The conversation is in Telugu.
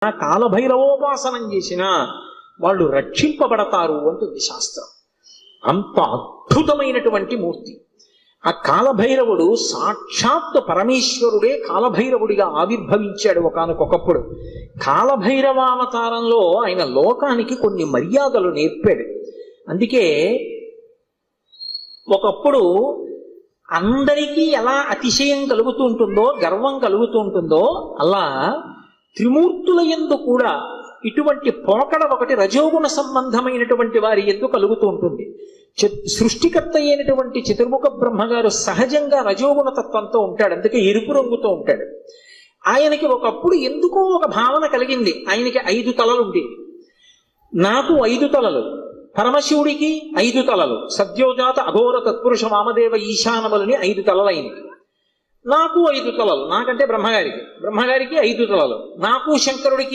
కాలభైరవోపాసనం చేసినా వాళ్ళు రక్షింపబడతారు అంటుంది శాస్త్రం. అంత అద్భుతమైనటువంటి మూర్తి ఆ కాలభైరవుడు. సాక్షాత్ పరమేశ్వరుడే కాలభైరవుడిగా ఆవిర్భవించాడు ఒకానొకప్పుడు. కాలభైరవావతారంలో ఆయన లోకానికి కొన్ని మర్యాదలు నేర్పాడు. అందుకే ఒకప్పుడు అందరికీ ఎలా అతిశయం కలుగుతూ ఉంటుందో, గర్వం కలుగుతూ ఉంటుందో, అలా త్రిమూర్తుల యందు కూడా ఇటువంటి పోకడ ఒకటి రజోగుణ సంబంధమైనటువంటి వారి యందు కలుగుతూ ఉంటుంది. సృష్టికర్త అయినటువంటి చతుర్ముఖ బ్రహ్మగారు సహజంగా రజోగుణ తత్వంతో ఉంటాడు, అందుకే ఎరుపు రంగుతో ఉంటాడు. ఆయనకి ఒకప్పుడు ఎందుకో ఒక భావన కలిగింది, ఆయనకి 5 తలలు ఉండేవి. నాకు 5 తలలు, పరమశివుడికి 5 తలలు, సద్యోజాత అఘోర తత్పురుష వామదేవ ఈశానములని 5 తలలైనవి. నాకు 5 తలలు, నాకంటే బ్రహ్మగారికి 5 తలలు, నాకు శంకరుడికి